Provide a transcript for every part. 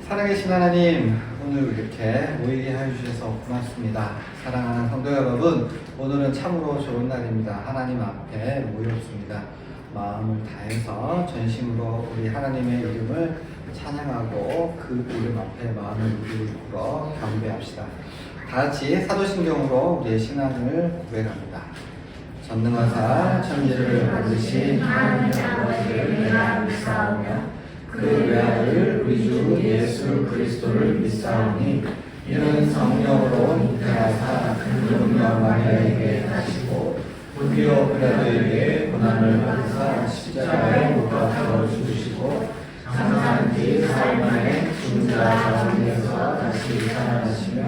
살아계신 하나님, 오늘 이렇게 모이게 해주셔서 고맙습니다. 사랑하는 성도 여러분, 오늘은 참으로 좋은 날입니다. 하나님 앞에 모였습니다. 마음을 다해서 전심으로 우리 하나님의 이름을 찬양하고 그 이름 앞에 마음을 울려 경배합시다. 다 같이 사도신경으로 우리의 신앙을 고백합니다. 전능하사 천지를 만드신 하나님 아버지를 내가 믿사오며 그 외아들 우리 주 예수 그리스도를 믿사오니 이는 성령으로 잉태하사 금융녀 마리아에게 나시고 본디오 빌라도에게 고난을 받으사 십자가에 못 박혀 죽으시고 장사한 뒤 사흘 만에 죽은 자 가운데서 다시 살아나시며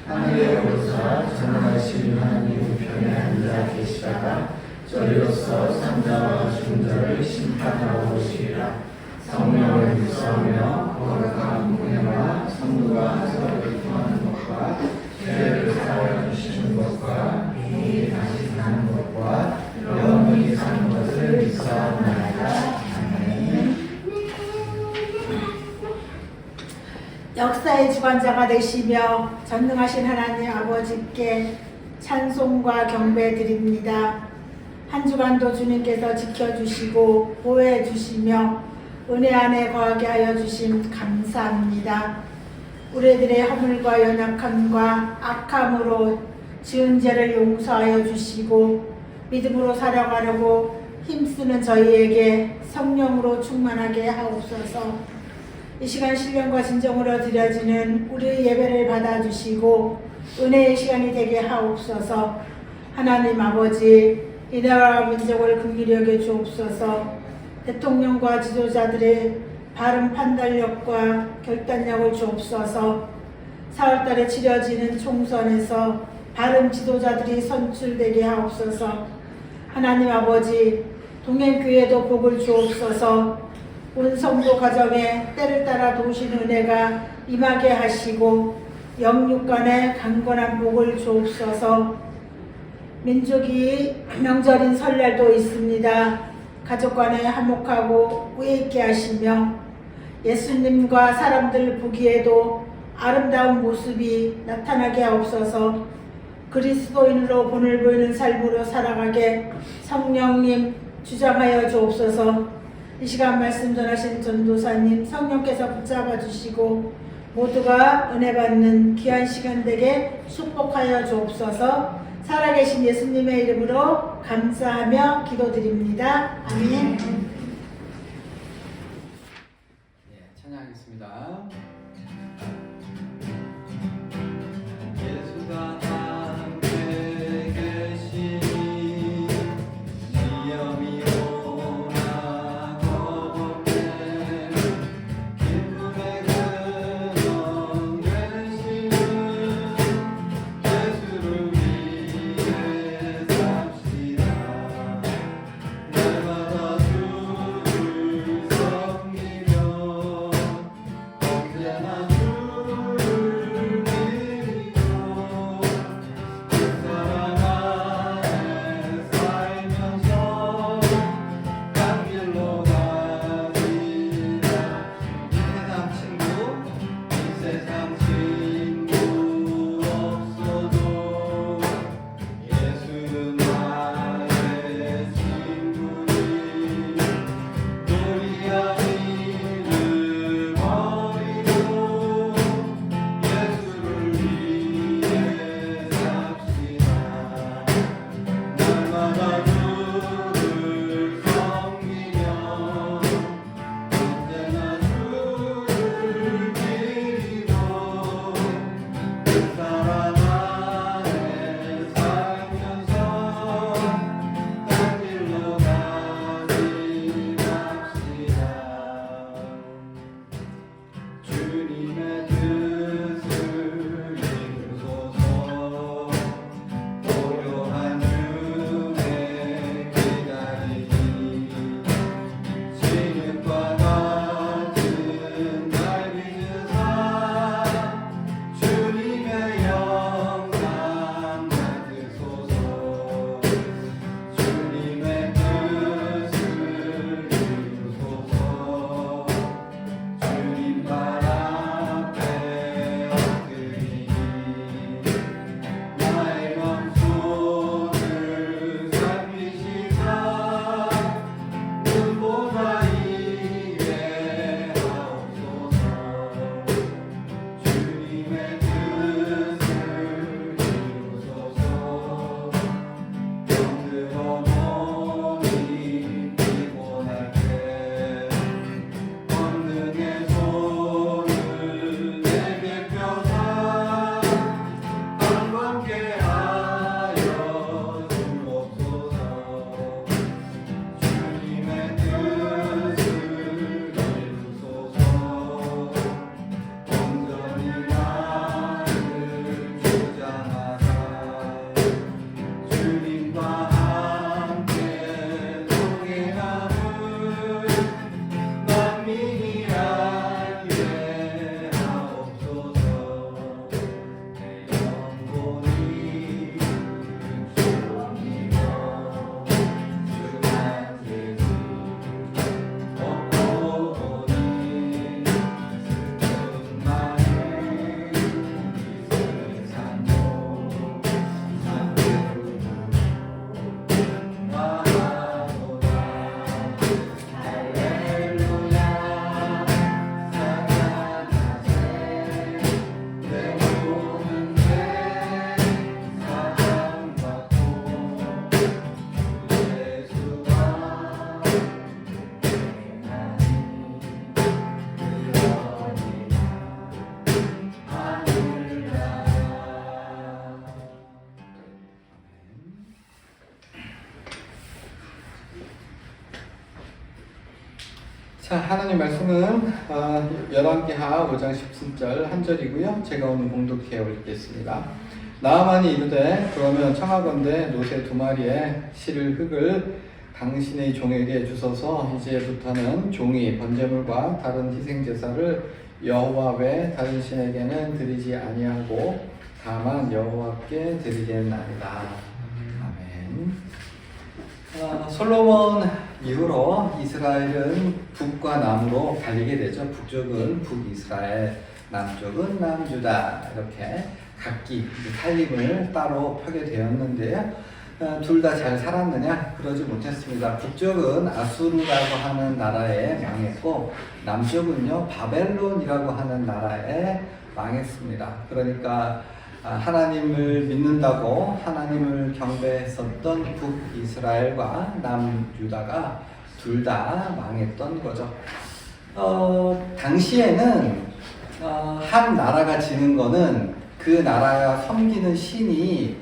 하늘에 오르사 전능하신 하나님 우편에 앉아 계시다가 저리로서 산자와 죽은 자를 심판하러 오시리라. 성령을 믿사오며 거룩한 은혜와 성도가 서로를 통하는 것과 죄를 사하여 주시는 것과 이 다시 사는 것과 영원히 사는 것을 믿사옵나이다. 아멘. 역사의 주관자가 되시며 전능하신 하나님 아버지께 찬송과 경배 드립니다. 한 주간도 주님께서 지켜주시고 보호해 주시며 은혜 안에 거하게 하여 주심 감사합니다. 우리들의 허물과 연약함과 악함으로 지은 죄를 용서하여 주시고 믿음으로 살아가려고 힘쓰는 저희에게 성령으로 충만하게 하옵소서. 이 시간 신령과 진정으로 드려지는 우리의 예배를 받아주시고 은혜의 시간이 되게 하옵소서. 하나님 아버지, 이 나라와 민족을 긍휼히 여겨 주옵소서. 대통령과 지도자들의 바른 판단력과 결단력을 주옵소서. 4월달에 치러지는 총선에서 바른 지도자들이 선출되게 하옵소서. 하나님 아버지, 동행교회도 복을 주옵소서. 온 성도 가정에 때를 따라 도우시는 은혜가 임하게 하시고 영육 간에 강건한 복을 주옵소서. 민족이 명절인 설날도 있습니다. 가족 간에 화목하고 우애 있게 하시며 예수님과 사람들 보기에도 아름다운 모습이 나타나게 하옵소서. 그리스도인으로 본을 보이는 삶으로 살아가게 성령님 주장하여 주옵소서. 이 시간 말씀 전하신 전도사님 성령께서 붙잡아 주시고 모두가 은혜 받는 귀한 시간 되게 축복하여 주옵소서. 살아계신 예수님의 이름으로 감사하며 기도드립니다. 아멘. 찬양하겠습니다. 예수가 함께 계시니 시험이 오나 겁없네. 기쁨의 근원 되시는 예수를 위해 삽시다. 날마다 주 자, 하나님 말씀은 열왕기하 5장 17절 한 절이고요. 제가 오늘 봉독해 올리겠습니다. 나아만이 이르되 그러면 청하건대 노새 2마리의 실을 흙을 당신의 종에게 주소서. 이제부터는 종이 번제물과 다른 희생제사를 여호와 외 다른 신에게는 드리지 아니하고 다만 여호와께 드리겠나이다. 아멘. 솔로몬 이후로 이스라엘은 북과 남으로 갈리게 되죠. 북쪽은 북이스라엘, 남쪽은 남유다, 이렇게 각기 살림을 따로 펴게 되었는데요. 둘 다 잘 살았느냐? 그러지 못했습니다. 북쪽은 아수르라고 하는 나라에 망했고, 남쪽은요 바벨론이라고 하는 나라에 망했습니다. 그러니까 하나님을 믿는다고 하나님을 경배했었던 북이스라엘과 남유다가 둘 다 망했던 거죠. 당시에는 한 나라가 지는 거는 그 나라가 섬기는 신이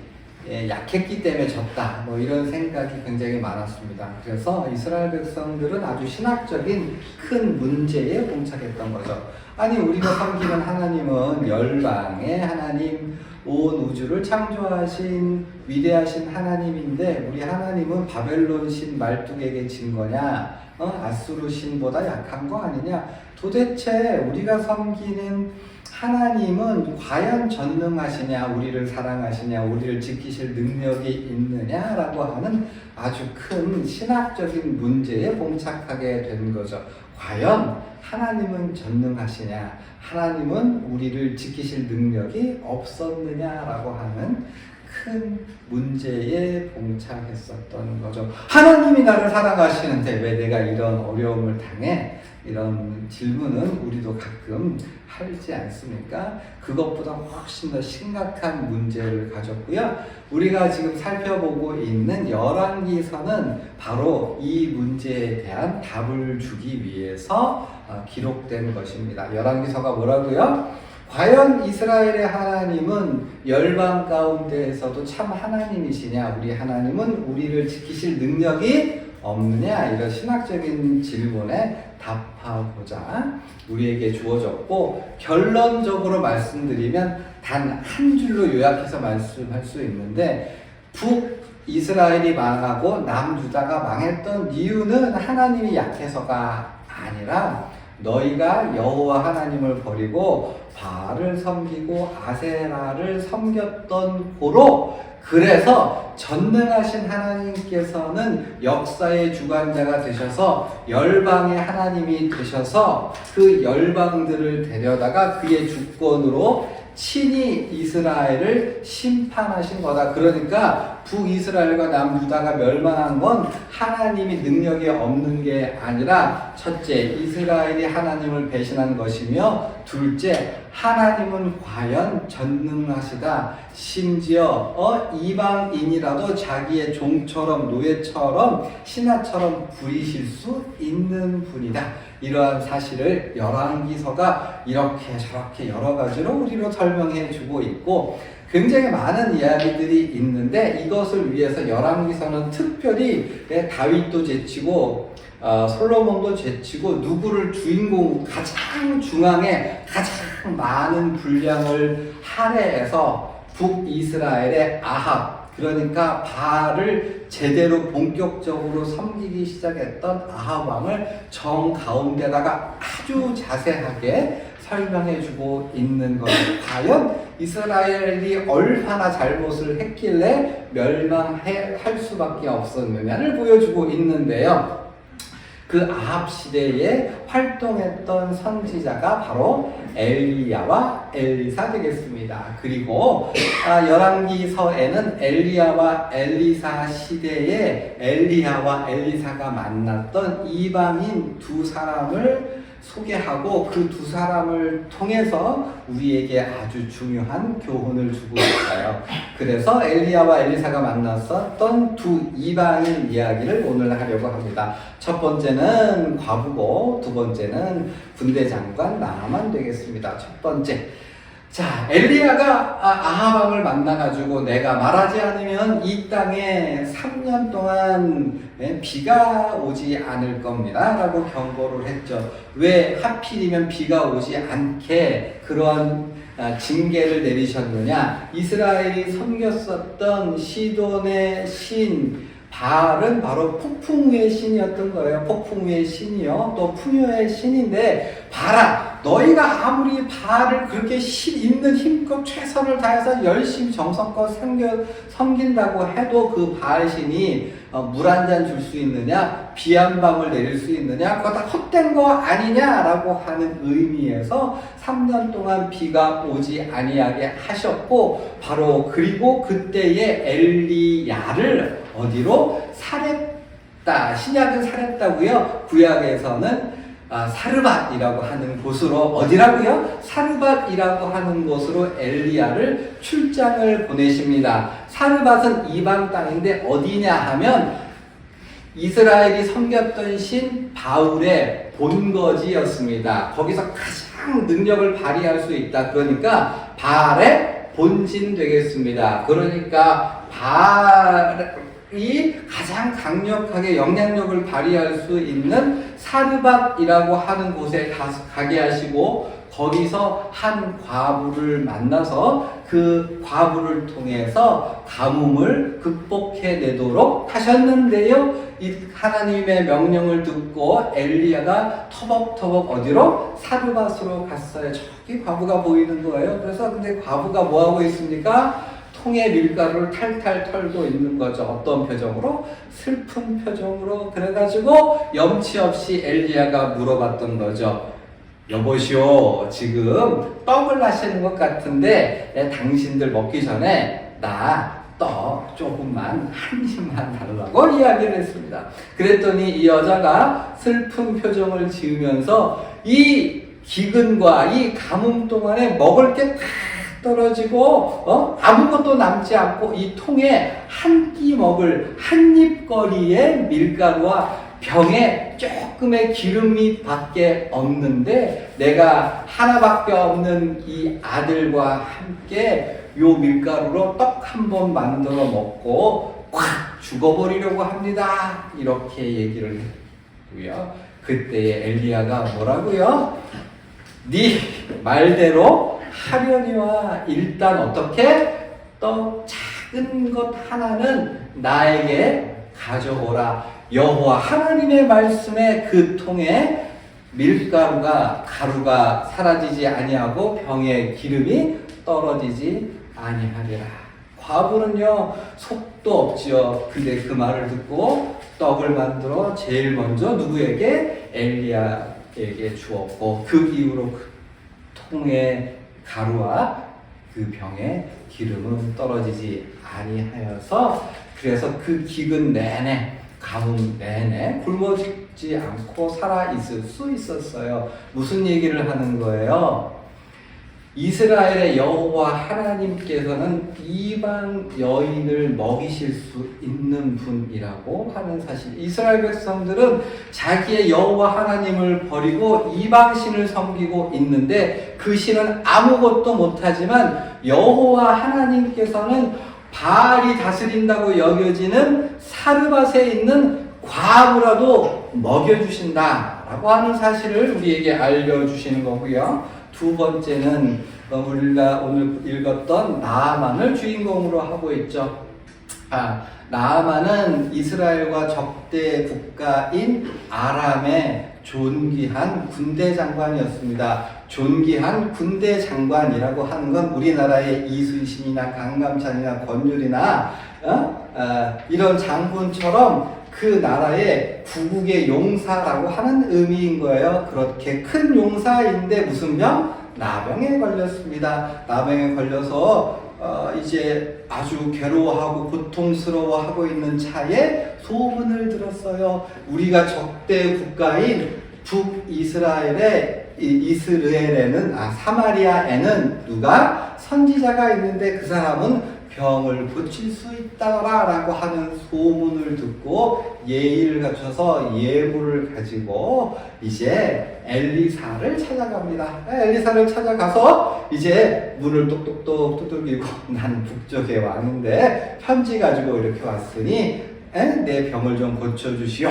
약했기 때문에 졌다, 뭐 이런 생각이 굉장히 많았습니다. 그래서 이스라엘 백성들은 아주 신학적인 큰 문제에 봉착했던 거죠. 아니, 우리가 섬기는 하나님은 열방의 하나님, 온 우주를 창조하신 위대하신 하나님인데 우리 하나님은 바벨론 신 말뚝에게 진 거냐? 아수르 신보다 약한 거 아니냐? 도대체 우리가 섬기는 하나님은 과연 전능하시냐, 우리를 사랑하시냐, 우리를 지키실 능력이 있느냐라고 하는 아주 큰 신학적인 문제에 봉착하게 된 거죠. 과연 하나님은 전능하시냐, 하나님은 우리를 지키실 능력이 없었느냐라고 하는 큰 문제에 봉착했었던 거죠. 하나님이 나를 사랑하시는데 왜 내가 이런 어려움을 당해? 이런 질문은 우리도 가끔 하지 않습니까? 그것보다 훨씬 더 심각한 문제를 가졌고요. 우리가 지금 살펴보고 있는 열왕기서는 바로 이 문제에 대한 답을 주기 위해서 기록된 것입니다. 열왕기서가 뭐라고요? 과연 이스라엘의 하나님은 열방 가운데에서도 참 하나님이시냐? 우리 하나님은 우리를 지키실 능력이 없느냐? 이런 신학적인 질문에 답하고자 우리에게 주어졌고, 결론적으로 말씀드리면 단 한 줄로 요약해서 말씀할 수 있는데, 북이스라엘이 망하고 남유다가 망했던 이유는 하나님이 약해서가 아니라 너희가 여호와 하나님을 버리고 바알을 섬기고 아세라를 섬겼던 고로, 그래서 전능하신 하나님께서는 역사의 주관자가 되셔서 열방의 하나님이 되셔서 그 열방들을 데려다가 그의 주권으로 친히 이스라엘을 심판하신 거다. 그러니까 북이스라엘과 남유다가 멸망한 건 하나님이 능력이 없는 게 아니라, 첫째, 이스라엘이 하나님을 배신한 것이며, 둘째, 하나님은 과연 전능하시다. 심지어 이방인이라도 자기의 종처럼 노예처럼 신하처럼 부리실 수 있는 분이다. 이러한 사실을 열왕기서가 이렇게 저렇게 여러 가지로 우리로 설명해 주고 있고, 굉장히 많은 이야기들이 있는데 이것을 위해서 열왕기서는 특별히 다윗도 제치고 솔로몬도 제치고 누구를 주인공, 가장 중앙에 가장 많은 분량을 할애해서 북이스라엘의 아합, 그러니까 바알을 제대로 본격적으로 섬기기 시작했던 아합 왕을 정 가운데다가 아주 자세하게 설명해주고 있는 것은 과연 이스라엘이 얼마나 잘못을 했길래 멸망할 수밖에 없었느냐를 보여주고 있는데요. 그 아합 시대에 활동했던 선지자가 바로 엘리야와 엘리사 되겠습니다. 그리고 열왕기서에는 엘리야와 엘리사 시대에 엘리야와 엘리사가 만났던 이방인 두 사람을 소개하고 그 두 사람을 통해서 우리에게 아주 중요한 교훈을 주고 있어요. 그래서 엘리야와 엘리사가 만났었던 두 이방인 이야기를 오늘 하려고 합니다. 첫 번째는 과부고 두 번째는 군대 장관 나아만 되겠습니다. 첫 번째, 자, 엘리야가 아합 왕을 만나가지고 내가 말하지 않으면 이 땅에 3년 동안 비가 오지 않을 겁니다 라고 경고를 했죠. 왜 하필이면 비가 오지 않게 그런 징계를 내리셨느냐. 이스라엘이 섬겼었던 시돈의 신 바알은 바로 폭풍 위의 신이었던 거예요. 폭풍 위의 신이요, 또 풍요의 신인데, 바알아, 너희가 아무리 바알을 그렇게 있는 힘껏 최선을 다해서 열심히 정성껏 섬긴다고 해도 그 바알 신이 물 한 잔 줄 수 있느냐, 비 한 방울 내릴 수 있느냐, 그거 다 헛된 거 아니냐라고 하는 의미에서 3년 동안 비가 오지 아니하게 하셨고, 바로 그리고 그때의 엘리야를 어디로? 사렙다. 신약은 사렙다고요. 구약에서는 사르밧이라고 하는 곳으로, 어디라고요? 사르밧이라고 하는 곳으로 엘리야를 출장을 보내십니다. 사르밧은 이방 땅인데 어디냐 하면 이스라엘이 섬겼던 신 바울의 본거지였습니다. 거기서 가장 능력을 발휘할 수 있다. 그러니까 바알의 본진 되겠습니다. 그러니까 바알이 가장 강력하게 영향력을 발휘할 수 있는 사르밧이라고 하는 곳에 가게 하시고, 거기서 한 과부를 만나서 그 과부를 통해서 가뭄을 극복해내도록 하셨는데요. 이 하나님의 명령을 듣고 엘리야가 터벅터벅 어디로? 사르밧으로 갔어요. 저기 과부가 보이는 거예요. 그래서 근데 과부가 뭐하고 있습니까? 통에 밀가루를 탈탈 털고 있는 거죠. 어떤 표정으로? 슬픈 표정으로. 그래가지고 염치 없이 엘리야가 물어봤던 거죠. 여보시오, 지금 떡을 하시는 것 같은데 당신들 먹기 전에 나 떡 조금만 한 입만 달라고 이야기를 했습니다. 그랬더니 이 여자가 슬픈 표정을 지으면서 이 기근과 이 가뭄 동안에 먹을 게 다 떨어지고 아무것도 남지 않고 이 통에 한 끼 먹을 한 입거리의 밀가루와 병에 조금의 기름이 밖에 없는데 내가 하나밖에 없는 이 아들과 함께 요 밀가루로 떡 한 번 만들어 먹고 확 죽어버리려고 합니다. 이렇게 얘기를 했고요. 그때의 엘리야가 뭐라고요? 네 말대로 하려니와 일단 어떻게? 떡 작은 것 하나는 나에게 가져오라. 여호와 하나님의 말씀에 그 통에 밀가루가 가루가 사라지지 아니하고 병에 기름이 떨어지지 아니하리라. 과부는요 속도 없지요. 근데 그 말을 듣고 떡을 만들어 제일 먼저 누구에게? 엘리야에게 주었고, 그 이후로 그 통에 가루와 그 병에 기름은 떨어지지 아니하여서, 그래서 그 기근 내내 가뭄 내내 굶어 죽지 않고 살아 있을 수 있었어요. 무슨 얘기를 하는 거예요? 이스라엘의 여호와 하나님께서는 이방 여인을 먹이실 수 있는 분이라고 하는 사실. 이스라엘 백성들은 자기의 여호와 하나님을 버리고 이방 신을 섬기고 있는데 그 신은 아무것도 못하지만 여호와 하나님께서는 바알이 다스린다고 여겨지는 사르밧에 있는 과부라도 먹여주신다라고 하는 사실을 우리에게 알려주시는 거고요. 두 번째는 우리가 오늘 읽었던 나아만을 주인공으로 하고 있죠. 나아만은 이스라엘과 적대 국가인 아람의 존귀한 군대 장관이었습니다. 존귀한 군대 장관이라고 하는 건 우리나라의 이순신이나 강감찬이나 권율이나 이런 장군처럼 그 나라의 구국의 용사라고 하는 의미인 거예요. 그렇게 큰 용사인데 무슨 병? 나병에 걸렸습니다. 나병에 걸려서 이제 아주 괴로워하고 고통스러워하고 있는 차에 소문을 들었어요. 우리가 적대 국가인 북이스라엘의 사마리아에는 누가? 선지자가 있는데 그 사람은 병을 고칠 수 있다라고 하는 소문을 듣고 예의를 갖춰서 예물을 가지고 이제 엘리사를 찾아갑니다. 엘리사를 찾아가서 이제 문을 똑똑똑 두들기고 나는 북쪽의 왕인데 편지 가지고 이렇게 왔으니 내 병을 좀 고쳐주시오.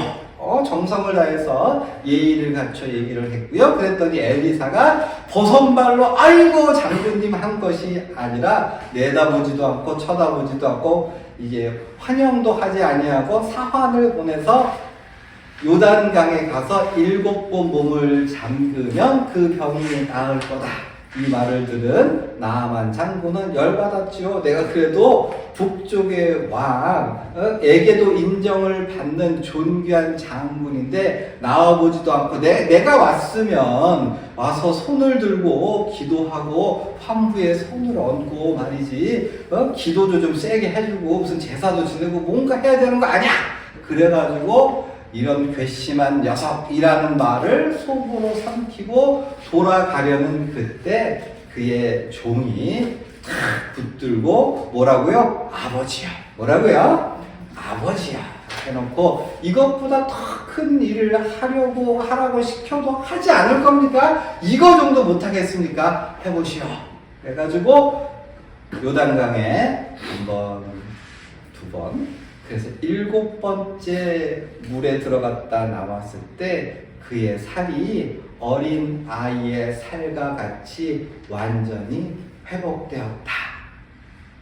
정성을 다해서 예의를 갖춰 얘기를 했고요. 그랬더니 엘리사가 버선발로 아이고 장군님 한 것이 아니라 내다보지도 않고 쳐다보지도 않고 이게 환영도 하지 아니하고 사환을 보내서 요단강에 가서 7번 몸을 잠그면 그 병이 나을 거다. 이 말을 들은 나아만 장군은 열받았지요. 내가 그래도 북쪽의 왕에게도 인정을 받는 존귀한 장군인데 나와보지도 않고 내가 왔으면 와서 손을 들고 기도하고 환부에 손을 얹고 말이지 기도도 좀 세게 해주고 무슨 제사도 지내고 뭔가 해야 되는 거 아니야. 그래가지고 이런 괘씸한 녀석이라는 말을 속으로 삼키고 돌아가려는 그때 그의 종이 탁 붙들고 뭐라고요? 아버지야. 뭐라고요? 아버지야. 해놓고 이것보다 더 큰 일을 하라고 시켜도 하지 않을 겁니까? 이거 정도 못하겠습니까? 해보시오. 그래가지고 요단강에 1번, 2번 그래서 7번째 물에 들어갔다 나왔을 때 그의 살이 어린 아이의 살과 같이 완전히 회복되었다.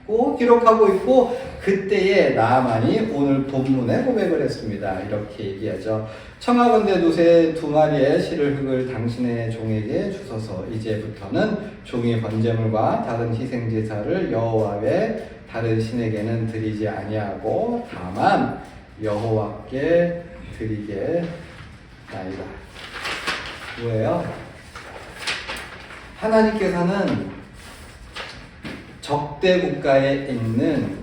고 기록하고 있고 그때에 나아만이 오늘 본문에 고백을 했습니다. 이렇게 얘기하죠. 청하건대 노새 2마리의 실을 흙을 당신의 종에게 주소서. 이제부터는 종이 번제물과 다른 희생제사를 여호와의 다른 신에게는 드리지 아니하고 다만 여호와께 드리게 나이다. 뭐예요? 하나님께서는 적대 국가에 있는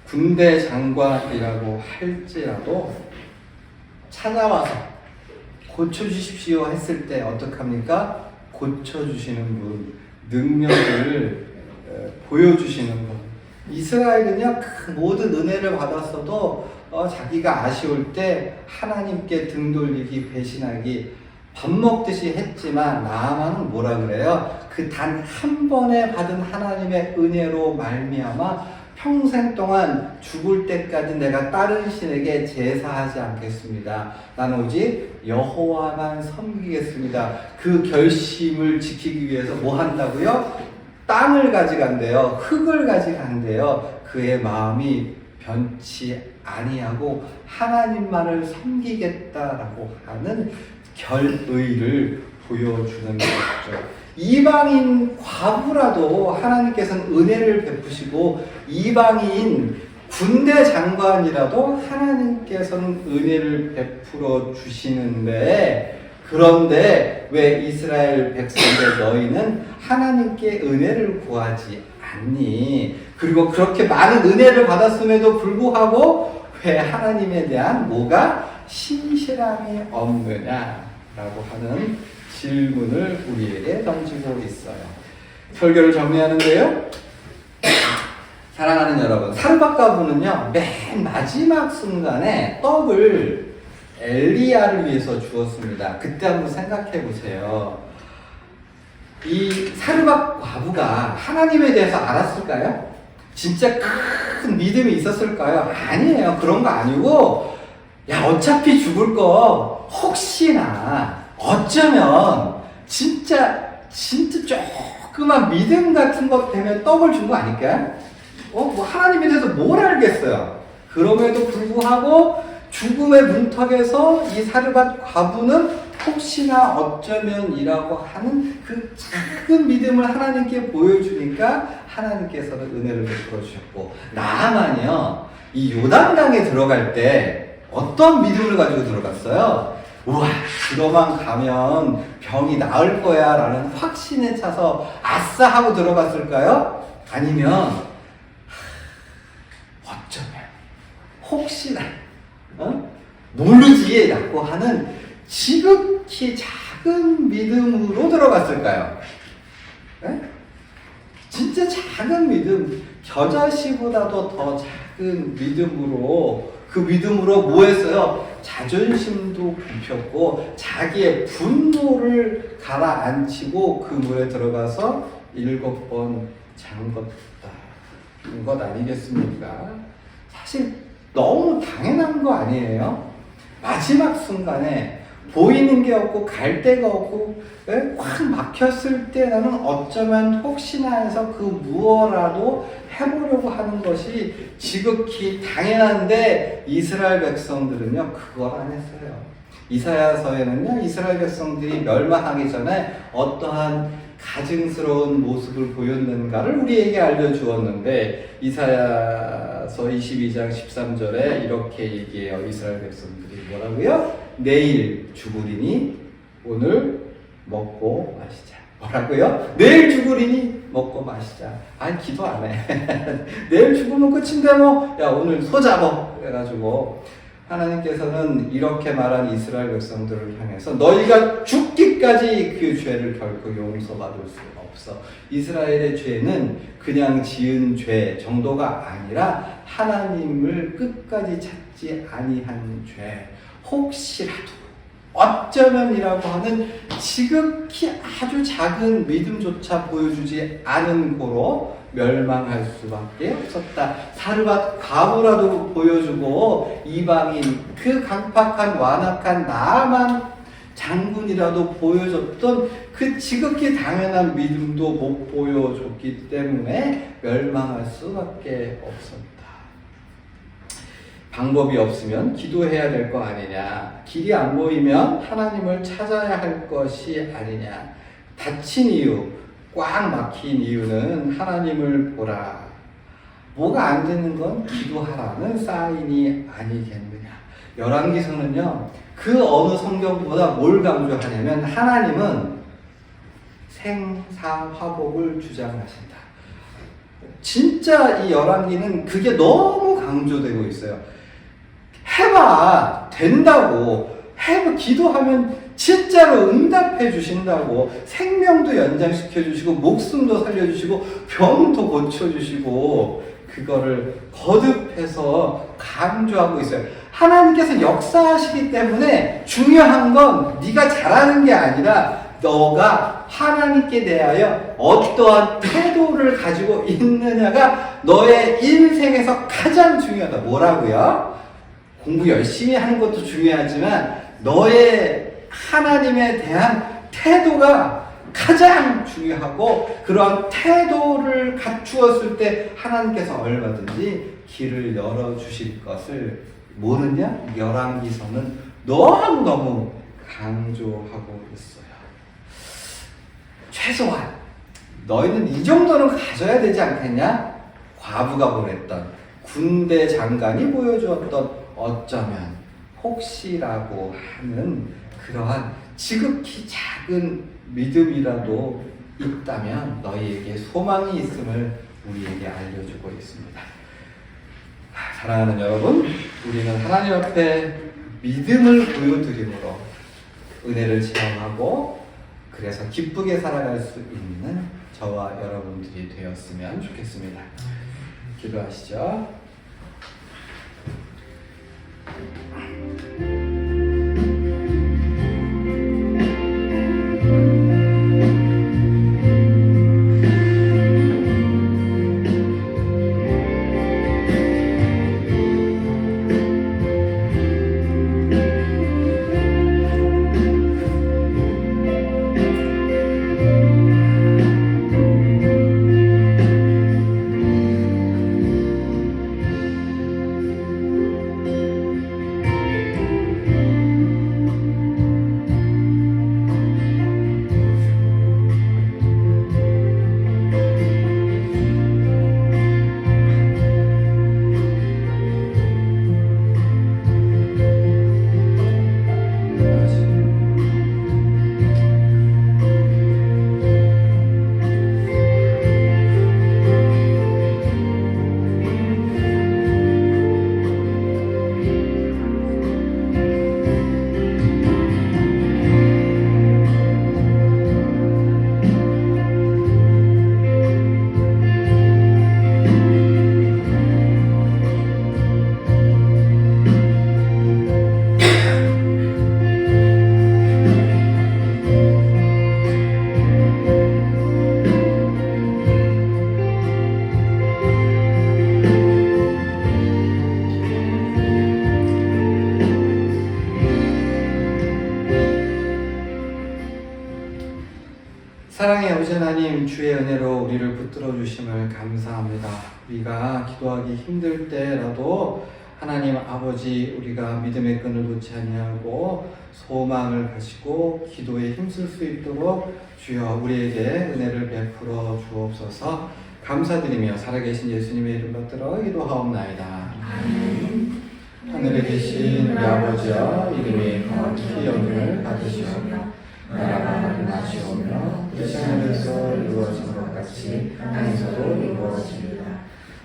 군대 장관이라고 할지라도 찾아와서 고쳐주십시오 했을 때 어떡합니까? 고쳐주시는 분, 능력을 보여주시는 분. 이스라엘은요, 그 모든 은혜를 받았어도 자기가 아쉬울 때 하나님께 등 돌리기, 배신하기, 밥 먹듯이 했지만 나아만은 뭐라 그래요? 그 단 한 번에 받은 하나님의 은혜로 말미암아 평생 동안 죽을 때까지 내가 다른 신에게 제사하지 않겠습니다. 나는 오직 여호와만 섬기겠습니다. 그 결심을 지키기 위해서 뭐 한다고요? 땅을 가져간대요. 흙을 가져간대요. 그의 마음이 변치 아니하고 하나님만을 섬기겠다라고 하는 결의를 보여주는 것이죠. 이방인 과부라도 하나님께서는 은혜를 베푸시고 이방인 군대 장관이라도 하나님께서는 은혜를 베풀어 주시는데 그런데 왜 이스라엘 백성들 너희는 하나님께 은혜를 구하지 않니? 그리고 그렇게 많은 은혜를 받았음에도 불구하고 왜 하나님에 대한 뭐가 신실함이 없느냐라고 하는 질문을 우리에게 던지고 있어요. 설교를 정리하는데요. 사랑하는 여러분, 사르밧가부는요 맨 마지막 순간에 떡을 엘리야를 위해서 주었습니다. 그때 한번 생각해 보세요. 이 사르밧 과부가 하나님에 대해서 알았을까요? 진짜 큰 믿음이 있었을까요? 아니에요. 그런 거 아니고 야 어차피 죽을 거 혹시나 어쩌면 진짜 조그만 믿음 같은 것 때문에 떡을 준 거 아닐까요? 뭐 하나님에 대해서 뭘 알겠어요. 그럼에도 불구하고 죽음의 문턱에서 이 사르밧 과부는 혹시나 어쩌면이라고 하는 그 작은 믿음을 하나님께 보여주니까 하나님께서는 은혜를 베풀어 주셨고 나아만이요 이 요단강에 들어갈 때 어떤 믿음을 가지고 들어갔어요? 우와 들어만 가면 병이 나을 거야 라는 확신에 차서 아싸 하고 들어갔을까요? 아니면 어쩌면 혹시나 모르지 라고 하는 지극히 작은 믿음으로 들어갔을까요? 네? 진짜 작은 믿음, 겨자씨보다도 더 작은 믿음으로 그 믿음으로 뭐 했어요? 자존심도 굽혔고 자기의 분노를 가라앉히고 그 물에 들어가서 7번 잠궜다. 것 아니겠습니까? 사실 너무 당연한 거 아니에요? 마지막 순간에 보이는 게 없고 갈 데가 없고 확 막혔을 때 나는 어쩌면 혹시나 해서 그 무엇라도 해보려고 하는 것이 지극히 당연한데 이스라엘 백성들은요 그걸 안 했어요. 이사야서에는요 이스라엘 백성들이 멸망하기 전에 어떠한 가증스러운 모습을 보였는가를 우리에게 알려주었는데 이사야서 22장 13절에 이렇게 얘기해요. 이스라엘 백성들이 뭐라고요? 내일 죽으리니 오늘 먹고 마시자. 뭐라고요? 내일 죽으리니 먹고 마시자. 아니 기도 안 해. 내일 죽으면 끝인데 뭐 야 오늘 소 잡어. 그래가지고 하나님께서는 이렇게 말한 이스라엘 백성들을 향해서 너희가 죽기까지 그 죄를 결코 용서받을 수 없어. 이스라엘의 죄는 그냥 지은 죄 정도가 아니라 하나님을 끝까지 찾지 아니한 죄. 혹시라도 어쩌면이라고 하는 지극히 아주 작은 믿음조차 보여주지 않은 고로 멸망할 수밖에 없었다. 사르밧 과부라도 보여주고 이방인 그 강팍한 완악한 나아만 장군이라도 보여줬던 그 지극히 당연한 믿음도 못 보여줬기 때문에 멸망할 수밖에 없었다. 방법이 없으면 기도해야 될 거 아니냐. 길이 안 보이면 하나님을 찾아야 할 것이 아니냐. 다친 이유, 꽉 막힌 이유는 하나님을 보라. 뭐가 안 되는 건 기도하라는 사인이 아니겠느냐. 열왕기서는요, 그 어느 성경보다 뭘 강조하냐면 하나님은 생사화복을 주장하신다. 진짜 이 열왕기는 그게 너무 강조되고 있어요. 해봐 된다고 해봐 기도하면 진짜로 응답해 주신다고 생명도 연장시켜 주시고 목숨도 살려 주시고 병도 고쳐 주시고 그거를 거듭해서 강조하고 있어요. 하나님께서 역사하시기 때문에 중요한 건 네가 잘하는 게 아니라 너가 하나님께 대하여 어떠한 태도를 가지고 있느냐가 너의 인생에서 가장 중요하다. 뭐라고요? 공부 열심히 하는 것도 중요하지만 너의 하나님에 대한 태도가 가장 중요하고 그러한 태도를 갖추었을 때 하나님께서 얼마든지 길을 열어주실 것을 모르냐? 열왕기서는 너무너무 강조하고 있어요. 최소한 너희는 이 정도는 가져야 되지 않겠냐? 과부가 보냈던 군대 장관이 보여주었던 어쩌면 혹시라고 하는 그러한 지극히 작은 믿음이라도 있다면 너희에게 소망이 있음을 우리에게 알려주고 있습니다. 사랑하는 여러분, 우리는 하나님 앞에 믿음을 보여드림으로 은혜를 체험하고 그래서 기쁘게 살아갈 수 있는 저와 여러분들이 되었으면 좋겠습니다. 기도하시죠. 하나님 주의 은혜로 우리를 붙들어 주심을 감사합니다. 우리가 기도하기 힘들 때라도 하나님 아버지 우리가 믿음의 끈을 놓지 아니하고 소망을 가지고 기도에 힘쓸 수 있도록 주여 우리에게 은혜를 베풀어 주옵소서. 감사드리며 살아계신 예수님의 이름 받들어 기도하옵나이다. 아멘. 하늘에 계신 우리 아버지여 이름이 거룩히 여김을 받으시오며 나라가 임하시오며 뜻이 하늘에서 이루어진 것 같이 땅에서도 이루어집니다.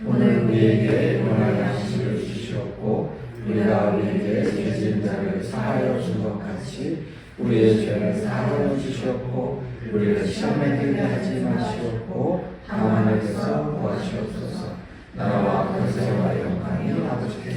오늘 우리에게 일용할 양식을 주시옵고 우리가 우리에게 죄 지은 자를 사하여 준 것 같이 우리의 죄를 사하여 주시옵고 우리를 시험에 들게 하지 마시옵고 다만 하늘에서 구하시옵소서. 나라와 권세와 영광이 아버지께